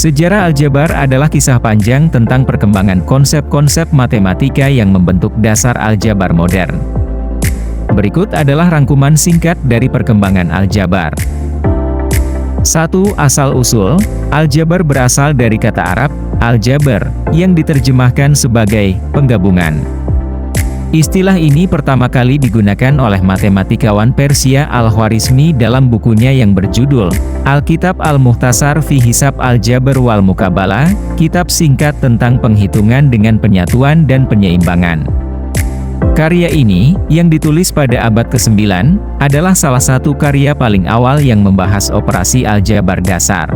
Sejarah aljabar adalah kisah panjang tentang perkembangan konsep-konsep matematika yang membentuk dasar aljabar modern. Berikut adalah rangkuman singkat dari perkembangan aljabar. 1. Asal-usul. Aljabar berasal dari kata Arab, al-jabr, yang diterjemahkan sebagai penggabungan. Istilah ini pertama kali digunakan oleh matematikawan Persia Al-Khwarizmi dalam bukunya yang berjudul Al-Kitab Al-Mukhtasar fi Hisab Al-Jabr wal Muqabalah, kitab singkat tentang penghitungan dengan penyatuan dan penyeimbangan. Karya ini, yang ditulis pada abad ke-9, adalah salah satu karya paling awal yang membahas operasi aljabar dasar.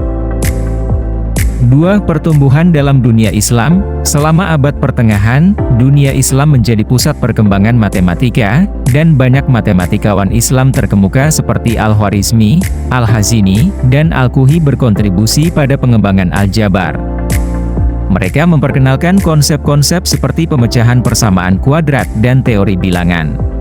2. Pertumbuhan dalam dunia Islam. Selama abad pertengahan, dunia Islam menjadi pusat perkembangan matematika, dan banyak matematikawan Islam terkemuka seperti Al-Khwarizmi, Al-Hazini, dan Al-Kuhi berkontribusi pada pengembangan aljabar. Mereka memperkenalkan konsep-konsep seperti pemecahan persamaan kuadrat dan teori bilangan.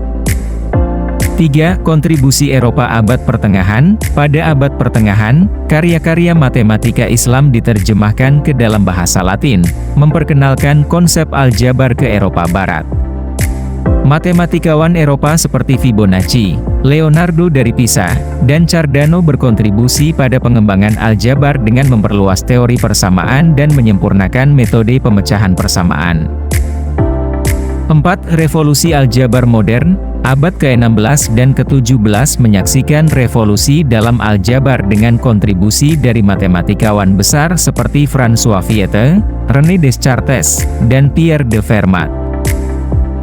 3. Kontribusi Eropa abad pertengahan. Pada abad pertengahan, karya-karya matematika Islam diterjemahkan ke dalam bahasa Latin, memperkenalkan konsep aljabar ke Eropa Barat. Matematikawan Eropa seperti Fibonacci, Leonardo dari Pisa, dan Cardano berkontribusi pada pengembangan aljabar dengan memperluas teori persamaan dan menyempurnakan metode pemecahan persamaan. 4. Revolusi aljabar modern. Abad ke-16 dan ke-17 menyaksikan revolusi dalam aljabar dengan kontribusi dari matematikawan besar seperti François Viète, René Descartes, dan Pierre de Fermat.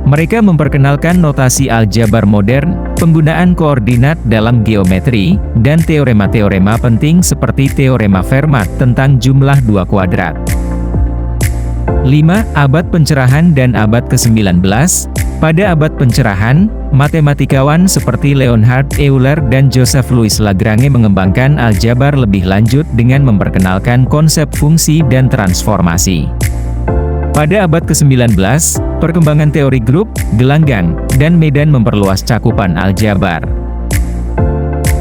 Mereka memperkenalkan notasi aljabar modern, penggunaan koordinat dalam geometri, dan teorema-teorema penting seperti teorema Fermat tentang jumlah dua kuadrat. 5. Abad pencerahan dan abad ke-19. Pada abad pencerahan, matematikawan seperti Leonhard Euler dan Joseph Louis Lagrange mengembangkan aljabar lebih lanjut dengan memperkenalkan konsep fungsi dan transformasi. Pada abad ke-19, perkembangan teori grup, gelanggang, dan medan memperluas cakupan aljabar.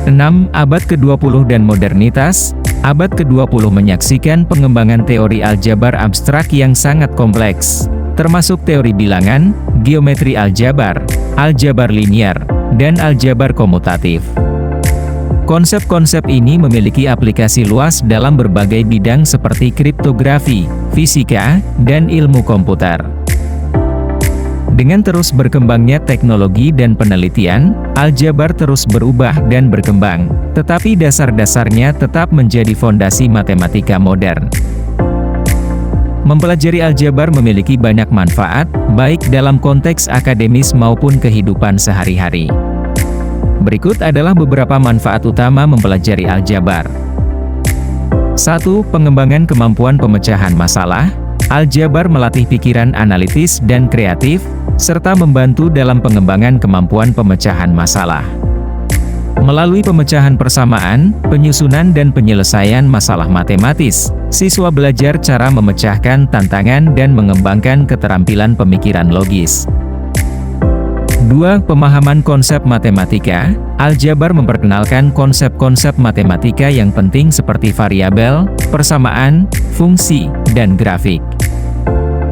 6. Abad ke-20 dan modernitas. Abad ke-20 menyaksikan pengembangan teori aljabar abstrak yang sangat kompleks, termasuk teori bilangan, geometri aljabar, aljabar linear, dan aljabar komutatif. Konsep-konsep ini memiliki aplikasi luas dalam berbagai bidang seperti kriptografi, fisika, dan ilmu komputer. Dengan terus berkembangnya teknologi dan penelitian, aljabar terus berubah dan berkembang, tetapi dasar-dasarnya tetap menjadi fondasi matematika modern. Mempelajari aljabar memiliki banyak manfaat, baik dalam konteks akademis maupun kehidupan sehari-hari. Berikut adalah beberapa manfaat utama mempelajari aljabar. 1. Pengembangan kemampuan pemecahan masalah. Aljabar melatih pikiran analitis dan kreatif, serta membantu dalam pengembangan kemampuan pemecahan masalah. Melalui pemecahan persamaan, penyusunan dan penyelesaian masalah matematis, siswa belajar cara memecahkan tantangan dan mengembangkan keterampilan pemikiran logis. 2. Pemahaman konsep matematika. Aljabar memperkenalkan konsep-konsep matematika yang penting seperti variabel, persamaan, fungsi, dan grafik.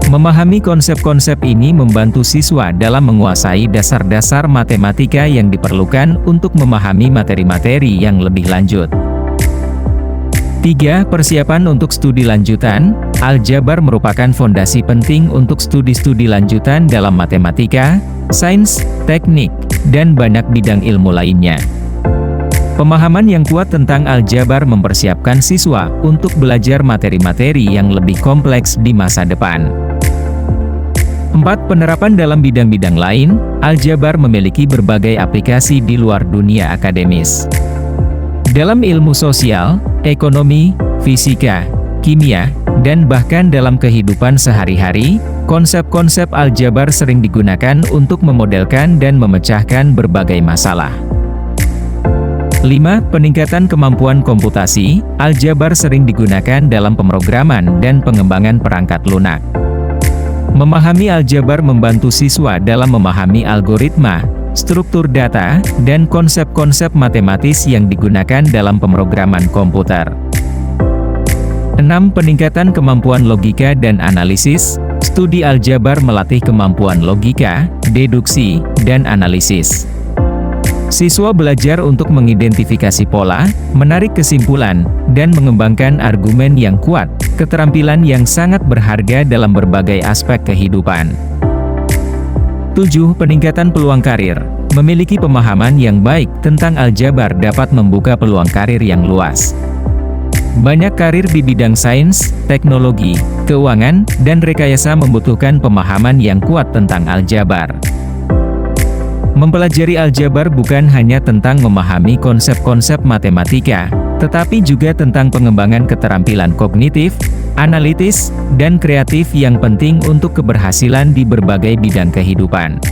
Memahami konsep-konsep ini membantu siswa dalam menguasai dasar-dasar matematika yang diperlukan untuk memahami materi-materi yang lebih lanjut. 3. Persiapan untuk studi lanjutan. Aljabar merupakan fondasi penting untuk studi-studi lanjutan dalam matematika, sains, teknik, dan banyak bidang ilmu lainnya. Pemahaman yang kuat tentang aljabar mempersiapkan siswa untuk belajar materi-materi yang lebih kompleks di masa depan. 4. Penerapan dalam bidang-bidang lain. Aljabar memiliki berbagai aplikasi di luar dunia akademis. Dalam ilmu sosial, ekonomi, fisika, kimia, dan bahkan dalam kehidupan sehari-hari, konsep-konsep aljabar sering digunakan untuk memodelkan dan memecahkan berbagai masalah. 5. Peningkatan kemampuan komputasi. Aljabar sering digunakan dalam pemrograman dan pengembangan perangkat lunak. Memahami aljabar membantu siswa dalam memahami algoritma, struktur data, dan konsep-konsep matematis yang digunakan dalam pemrograman komputer. 6. Peningkatan kemampuan logika dan analisis. Studi aljabar melatih kemampuan logika, deduksi, dan analisis. Siswa belajar untuk mengidentifikasi pola, menarik kesimpulan, dan mengembangkan argumen yang kuat, keterampilan yang sangat berharga dalam berbagai aspek kehidupan. 7. Peningkatan peluang karir. Memiliki pemahaman yang baik tentang aljabar dapat membuka peluang karir yang luas. Banyak karir di bidang sains, teknologi, keuangan, dan rekayasa membutuhkan pemahaman yang kuat tentang aljabar. Mempelajari aljabar bukan hanya tentang memahami konsep-konsep matematika, tetapi juga tentang pengembangan keterampilan kognitif, analitis, dan kreatif yang penting untuk keberhasilan di berbagai bidang kehidupan.